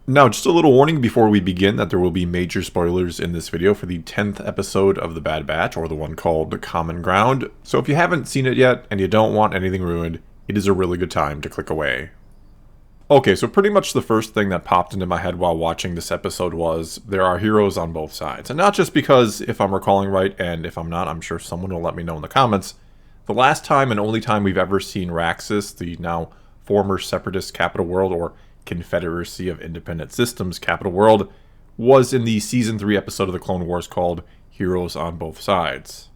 Now, just a little warning before we begin that there will be major spoilers in this video for the 10th episode of The Bad Batch, or the one called The Common Ground. So if you haven't seen it yet and you don't want anything ruined, it is a really good time to click away. Okay, so pretty much the first thing that popped into my head while watching this episode was there are heroes on both sides. And not just because, if I'm recalling right, and if I'm not, I'm sure someone will let me know in the comments, the last time and only time we've ever seen Raxus, the now former Separatist Capital World, or Confederacy of Independent Systems Capital World, was in the Season 3 episode of the Clone Wars called Heroes on Both Sides.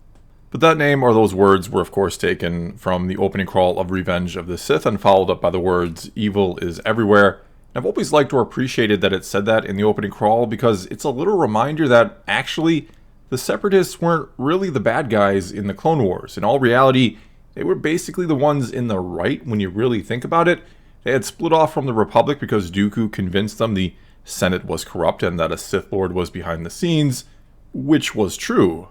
But that name or those words were of course taken from the opening crawl of Revenge of the Sith and followed up by the words, "Evil is everywhere." And I've always liked or appreciated that it said that in the opening crawl because it's a little reminder that actually the Separatists weren't really the bad guys in the Clone Wars. In all reality, they were basically the ones in the right when you really think about it. They had split off from the Republic because Dooku convinced them the Senate was corrupt and that a Sith Lord was behind the scenes, which was true.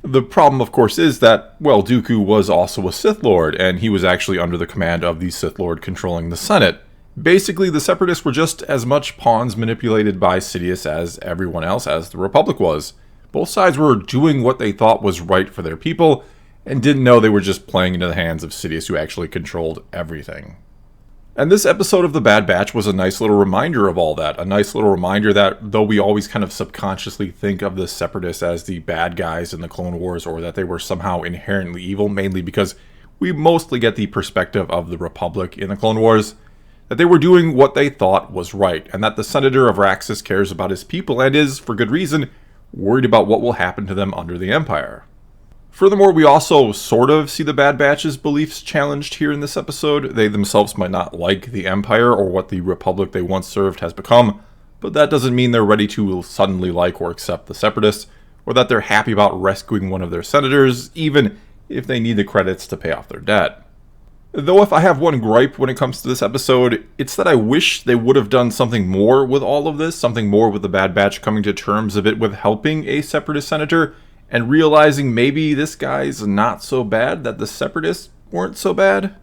The problem, of course, is that, well, Dooku was also a Sith Lord, and he was actually under the command of the Sith Lord controlling the Senate. Basically, the Separatists were just as much pawns manipulated by Sidious as everyone else, as the Republic was. Both sides were doing what they thought was right for their people, and didn't know they were just playing into the hands of Sidious, who actually controlled everything. And this episode of The Bad Batch was a nice little reminder of all that. A nice little reminder that though we always kind of subconsciously think of the Separatists as the bad guys in the Clone Wars, or that they were somehow inherently evil, mainly because we mostly get the perspective of the Republic in the Clone Wars, that they were doing what they thought was right, and that the Senator of Raxus cares about his people and is, for good reason, worried about what will happen to them under the Empire. Furthermore, we also sort of see the Bad Batch's beliefs challenged here in this episode. They themselves might not like the Empire or what the Republic they once served has become, but that doesn't mean they're ready to suddenly like or accept the Separatists, or that they're happy about rescuing one of their senators, even if they need the credits to pay off their debt. Though if I have one gripe when it comes to this episode, it's that I wish they would have done something more with all of this, something more with the Bad Batch coming to terms of it with helping a Separatist senator, and realizing maybe this guy's not so bad, that the Separatists weren't so bad.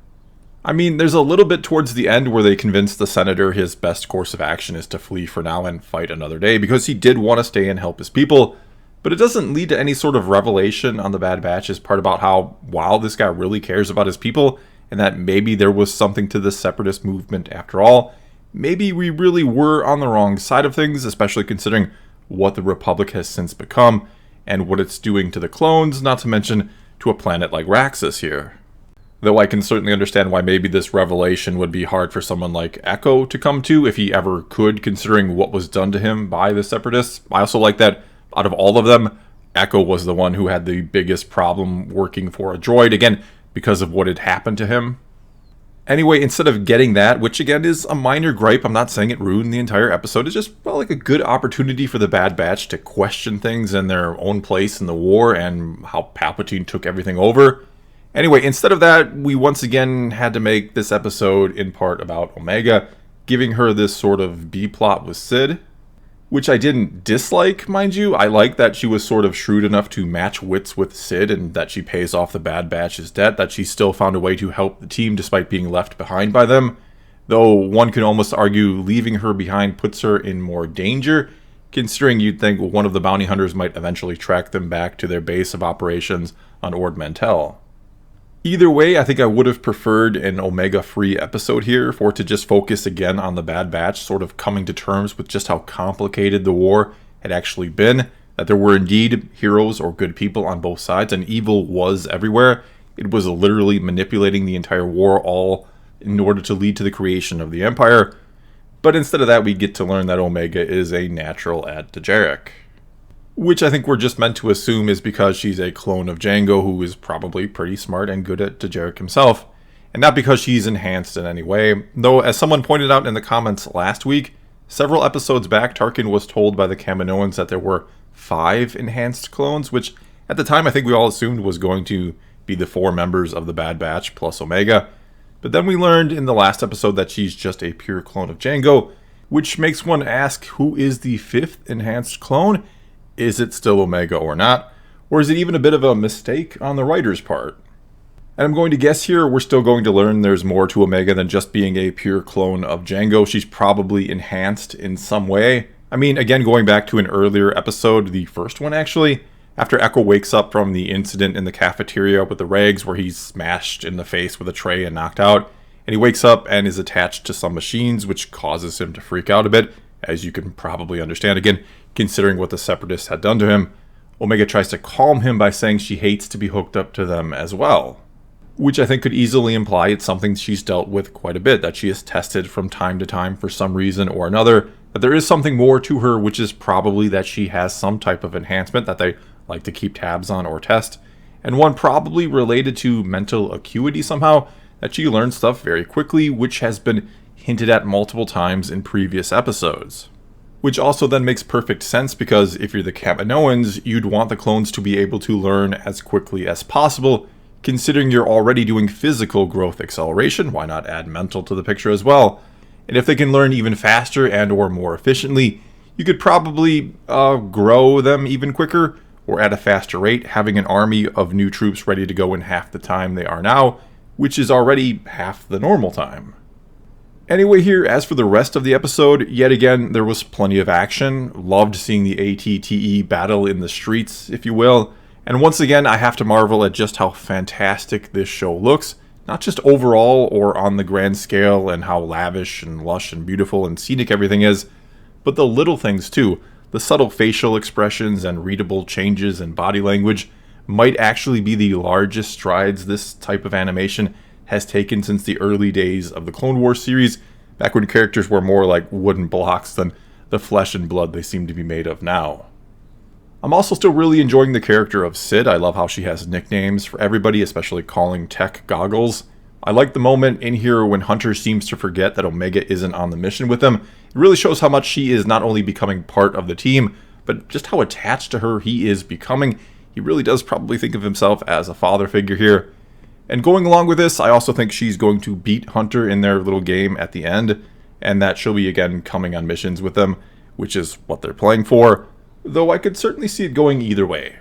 I mean, there's a little bit towards the end where they convince the senator his best course of action is to flee for now and fight another day, because he did want to stay and help his people, but it doesn't lead to any sort of revelation on the Bad Batch's part about how, wow, this guy really cares about his people, and that maybe there was something to the Separatist movement after all. Maybe we really were on the wrong side of things, especially considering what the Republic has since become, and what it's doing to the clones, not to mention to a planet like Raxus here. Though I can certainly understand why maybe this revelation would be hard for someone like Echo to come to, if he ever could, considering what was done to him by the Separatists. I also like that out of all of them, Echo was the one who had the biggest problem working for a droid, again, because of what had happened to him. Anyway, instead of getting that, which again is a minor gripe, I'm not saying it ruined the entire episode, it's just felt like a good opportunity for the Bad Batch to question things in their own place in the war and how Palpatine took everything over. Anyway, instead of that, we once again had to make this episode in part about Omega, giving her this sort of B-plot with Sid, which I didn't dislike, mind you. I like that she was sort of shrewd enough to match wits with Sid, and that she pays off the Bad Batch's debt, that she still found a way to help the team despite being left behind by them. Though one can almost argue leaving her behind puts her in more danger, considering you'd think one of the bounty hunters might eventually track them back to their base of operations on Ord Mantell. Either way, I think I would have preferred an Omega-free episode here, for it to just focus again on the Bad Batch sort of coming to terms with just how complicated the war had actually been, that there were indeed heroes or good people on both sides, and evil was everywhere. It was literally manipulating the entire war all in order to lead to the creation of the Empire. But instead of that, we get to learn that Omega is a natural at Dejarik, which I think we're just meant to assume is because she's a clone of Jango, who is probably pretty smart and good at Dejarik himself, and not because she's enhanced in any way. Though, as someone pointed out in the comments last week, several episodes back, Tarkin was told by the Kaminoans that there were 5 enhanced clones, which at the time I think we all assumed was going to be the 4 members of the Bad Batch plus Omega. But then we learned in the last episode that she's just a pure clone of Jango, which makes one ask, who is the 5th enhanced clone? Is it still Omega or not? Or is it even a bit of a mistake on the writer's part? And I'm going to guess here we're still going to learn there's more to Omega than just being a pure clone of Jango. She's probably enhanced in some way. I mean, again, going back to an earlier episode, the first one actually, after Echo wakes up from the incident in the cafeteria with the Regs where he's smashed in the face with a tray and knocked out, and he wakes up and is attached to some machines, which causes him to freak out a bit, as you can probably understand again, considering what the Separatists had done to him. Omega tries to calm him by saying she hates to be hooked up to them as well, which I think could easily imply it's something she's dealt with quite a bit, that she is tested from time to time for some reason or another, that there is something more to her, which is probably that she has some type of enhancement that they like to keep tabs on or test, and one probably related to mental acuity somehow, that she learns stuff very quickly, which has been hinted at multiple times in previous episodes. Which also then makes perfect sense, because if you're the Kaminoans, you'd want the clones to be able to learn as quickly as possible. Considering you're already doing physical growth acceleration, why not add mental to the picture as well? And if they can learn even faster and or more efficiently, you could probably grow them even quicker, or at a faster rate, having an army of new troops ready to go in half the time they are now, which is already half the normal time. Anyway here, as for the rest of the episode, yet again, there was plenty of action. Loved seeing the ATTE battle in the streets, if you will. And once again, I have to marvel at just how fantastic this show looks. Not just overall or on the grand scale and how lavish and lush and beautiful and scenic everything is, but the little things too. The subtle facial expressions and readable changes in body language might actually be the largest strides this type of animation has taken since the early days of the Clone Wars series, back when characters were more like wooden blocks than the flesh and blood they seem to be made of now. I'm also still really enjoying the character of Sid. I love how she has nicknames for everybody, especially calling Tech Goggles. I like the moment in here when Hunter seems to forget that Omega isn't on the mission with him. It really shows how much she is not only becoming part of the team, but just how attached to her he is becoming. He really does probably think of himself as a father figure here. And going along with this, I also think she's going to beat Hunter in their little game at the end, and that she'll be again coming on missions with them, which is what they're playing for, though I could certainly see it going either way.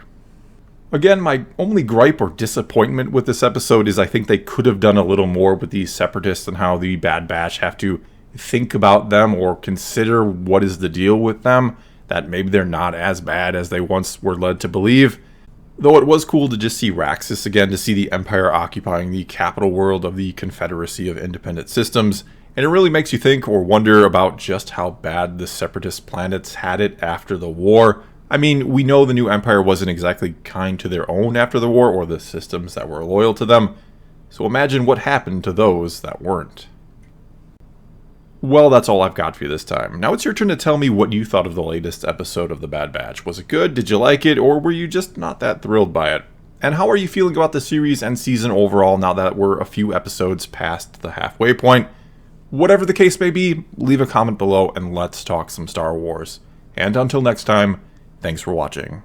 Again, my only gripe or disappointment with this episode is I think they could have done a little more with these Separatists and how the Bad Batch have to think about them or consider what is the deal with them, that maybe they're not as bad as they once were led to believe. Though it was cool to just see Raxus again, to see the Empire occupying the capital world of the Confederacy of Independent Systems, and it really makes you think or wonder about just how bad the Separatist planets had it after the war. I mean, we know the new Empire wasn't exactly kind to their own after the war, or the systems that were loyal to them, so imagine what happened to those that weren't. Well, that's all I've got for you this time. Now it's your turn to tell me what you thought of the latest episode of The Bad Batch. Was it good? Did you like it? Or were you just not that thrilled by it? And how are you feeling about the series and season overall now that we're a few episodes past the halfway point? Whatever the case may be, leave a comment below and let's talk some Star Wars. And until next time, thanks for watching.